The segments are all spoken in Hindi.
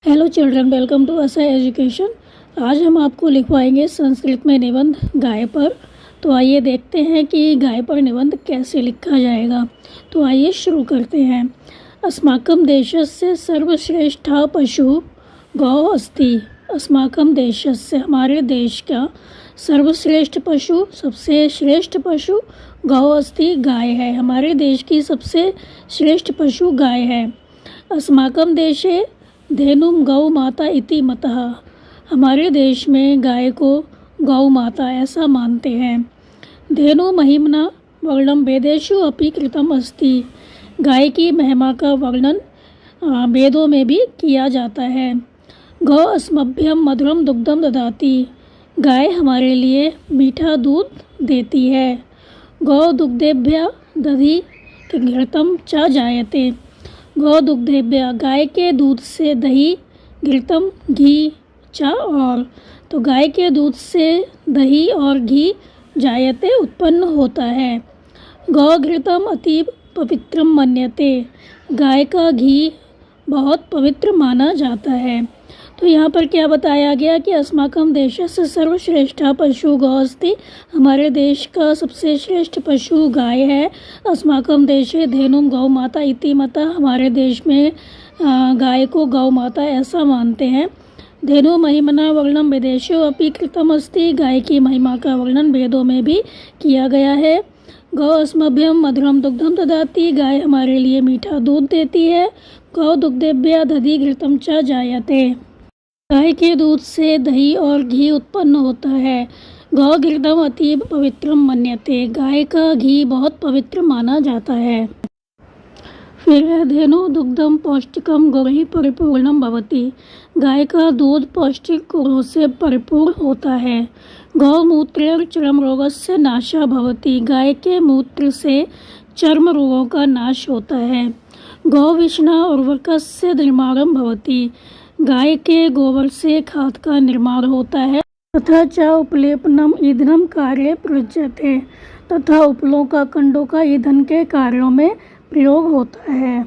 हेलो चिल्ड्रन, वेलकम टू असा एजुकेशन। आज हम आपको लिखवाएंगे संस्कृत में निबंध गाय पर। तो आइए देखते हैं कि गाय पर निबंध कैसे लिखा जाएगा। तो आइए शुरू करते हैं। अस्माकं देशस्य सर्वश्रेष्ठा पशु गौ अस्ति। अस्माकं देशस्य हमारे देश का सर्वश्रेष्ठ पशु सबसे श्रेष्ठ पशु गौ अस्ति गाय है। हमारे देश की सबसे श्रेष्ठ पशु गाय है। अस्माकं देशे धेनुम गौ माता इति मतः। हमारे देश में गाय को गौ माता ऐसा मानते हैं। धेनु महिम्ना वर्णन वेदेषु अपि कृतम अस्ति। गाय की महिमा का वर्णन वेदों में भी किया जाता है। गौ अस्मभ्यम मधुरम दुग्धम ददाति। गाय हमारे लिए मीठा दूध देती है। गौ दुग्धेभ्य दधि घृतम च जायते। गौ दुग्धेभ्य गाय के दूध से दही, घृतम घी, चा और। तो गाय के दूध से दही और घी जायते उत्पन्न होता है। गौ घृतम अतीव पवित्रम मन्यते। गाय का घी बहुत पवित्र माना जाता है। तो यहाँ पर क्या बताया गया कि अस्माकं देशस्य सर्वश्रेष्ठा पशु गौ अस्ति। हमारे देश का सबसे श्रेष्ठ पशु गाय है। अस्माकं देशे धेनुम गौ माता इति मतः। हमारे देश में गाय को गौ माता ऐसा मानते हैं। धेनु महिमना वर्णन वेदेषु अपि कृतम अस्ति। गाय की महिमा का वर्णन वेदों में भी किया गया है। गौ अस्मभ्यम मधुरम दुग्धम ददाति। गाय हमारे लिए मीठा दूध देती है। गौ दुग्धेभ्यः दधि घृतम च जायते। गाय के दूध से दही और घी उत्पन्न होता है। गौ घृतम अतीव पवित्रम मन्यते। गाय का घी बहुत पवित्र माना जाता है। फिर धेनु दुग्धम पौष्टिकम गुणैः परिपूर्णम भवति। गाय का दूध पौष्टिक गुणों से परिपूर्ण होता है। गौमूत्रेण चर्म रोगस्य नाशः भवति। गाय के मूत्र से चर्म रोगों का नाश होता है। गौविष्णा उर्वरकस्य निर्माणं भवति। गाय के गोबर से खाद का निर्माण होता है। तथा च उपलेपनम ईंधनम कार्य प्रयुज्यते। तथा उपलों का कंडों का ईंधन के कार्यों में प्रयोग होता है।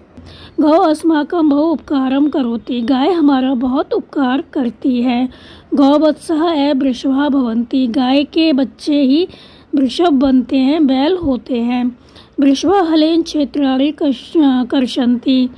गौ अस्माकं बहु उपकारम करोति। गाय हमारा बहुत उपकार करती है। गौवत्सः वृषभा भवन्ति। गाय के बच्चे ही वृषभ बनते हैं, बैल होते हैं। वृषभा हलेन क्षेत्राणि कर्षन्ति।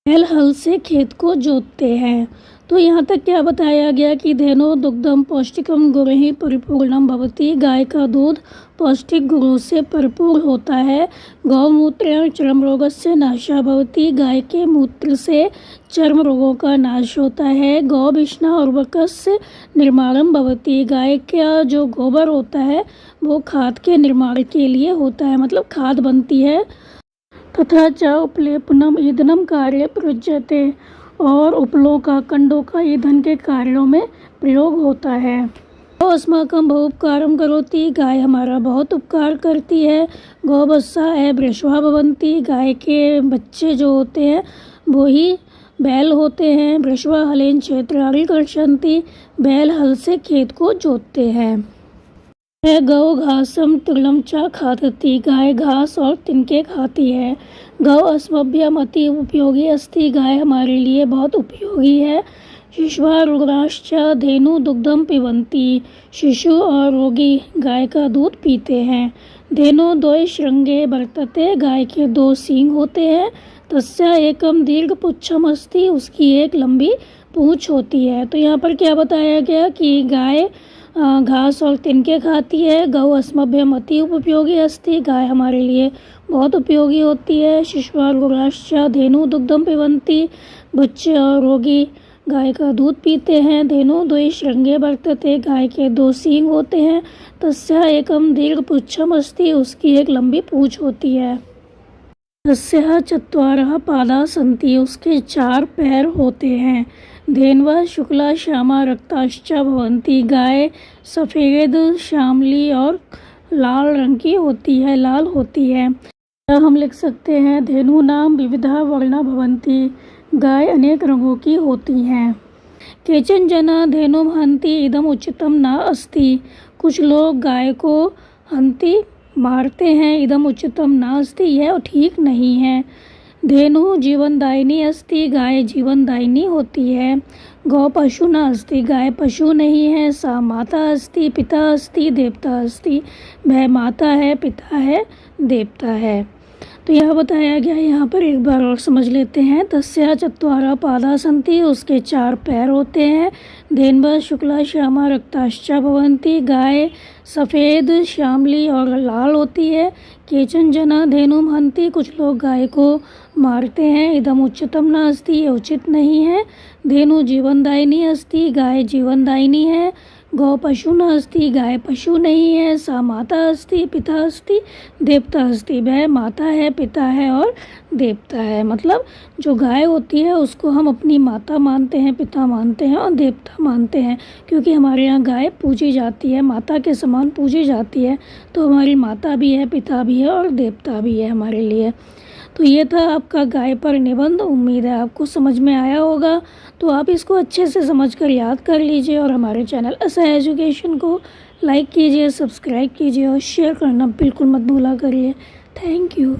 बैल हल से खेत को जोतते हैं। तो यहाँ तक क्या बताया गया कि धेनु दुग्धम पौष्टिकम गुणैः परिपूर्णम भवति। गाय का दूध पौष्टिक गुणों से परिपूर्ण होता है। गौमूत्रेण चर्म रोगस्य नाशः भवति। गाय के मूत्र से चर्म रोगों का नाश होता है। गौविष्णा उर्वरकस्य निर्माणं भवति। गाय का जो गोबर होता है वो खाद के निर्माण के लिए होता है, मतलब खाद बनती है। तथा च उपलेपनम ईंधनम कार्य प्रयुज्यते। और उपलों का कंडों का ईंधन के कार्यों में प्रयोग होता है। गौ अस्माकं बहु उपकारम करोति। गाय हमारा बहुत उपकार करती है। गौवत्सः वृषभा भवन्ति। गाय के बच्चे जो होते हैं वो ही बैल होते हैं। वृषभा हलेन क्षेत्राणि कर्षन्ति। बैल हल से खेत को जोतते हैं। गौ घासम तृणम च खादति। गाय घास और तिनके खाती है। गौ अस्मभ्यम अति उपयोगी अस्ति। गाय हमारे लिए बहुत उपयोगी है। शिशुः रुग्णाश्च धेनु दुग्धम पिबन्ति। शिशु और रोगी गाय का दूध पीते हैं। धेनु द्वय श्रृंगे वर्तते। गाय के दो सींग होते हैं। तस्य एकम दीर्घ पुच्छम अस्ति। उसकी एक लंबी पूंछ होती है। तो यहाँ पर क्या बताया गया कि गाय घास और तिनके खाती है। गौ अस्मभ्यम अति उपयोगी अस्ति। गाय हमारे लिए बहुत उपयोगी होती है। शिशुः रुग्णाश्च धेनु दुग्धम पिबन्ति। बच्चे और रोगी गाय का दूध पीते हैं। धेनु द्वय श्रृंगे वर्तते। गाय के दो सींग होते हैं। तस्य एकम दीर्घ पुच्छम अस्ति। उसकी एक लंबी पूंछ होती है। तस्याः चत्वारः पादाः सन्ति। उसके चार पैर होते हैं। धेन्वः शुक्ला श्यामा रक्ताश्च भवन्ति। गाय सफ़ेद, श्यामली और लाल रंग की होती है, लाल होती है। हम लिख सकते हैं धेनूनां विविधा वर्णा भवन्ति। गाय अनेक रंगों की होती हैं। केचन जना धेनुं हन्ति इदम उचितम न अस्ति। कुछ लोग गाय को हन्ति मारते हैं। इदम उचितम न अस्ति, यह ठीक नहीं है। धेनु जीवनदायिनी अस्ति, गाय जीवनदायिनी होती है। गौ पशु न अस्ति, गाय पशु नहीं है। सा माता अस्ति, पिता अस्ति, देवता अस्ति। वह माता है, पिता है, देवता है। तो यह बताया गया, यहाँ पर एक बार और समझ लेते हैं। तस्या चत्वारः पादा सन्ति, उसके 4 पैर होते हैं। धेन्वः शुक्ला श्यामा रक्ताश्च भवन्ति, गाय सफ़ेद श्यामली और लाल होती है। केचन जना धेनुम हन्ति, कुछ लोग गाय को मारते हैं। इदम उच्चतम न अस्ति, ये उचित नहीं है। धेनु जीवनदायिनी अस्ति, गाय जीवनदायिनी है। गौ पशु न अस्ति, गाय पशु नहीं है। सा माता अस्ति, पिता अस्ति, देवता अस्ति। वह माता है, पिता है और देवता है। मतलब जो गाय होती है उसको हम अपनी माता मानते हैं, पिता मानते हैं और देवता मानते हैं, क्योंकि हमारे यहाँ गाय पूजी जाती है, माता के समान पूजी जाती है। तो हमारी माता भी है, पिता भी है और देवता भी है हमारे लिए। तो ये था आपका गाय पर निबंध। उम्मीद है आपको समझ में आया होगा। तो आप इसको अच्छे से समझ कर याद कर लीजिए और हमारे चैनल ऐसा एजुकेशन को लाइक कीजिए, सब्सक्राइब कीजिए और शेयर करना बिल्कुल मत भूला करिए। Thank you.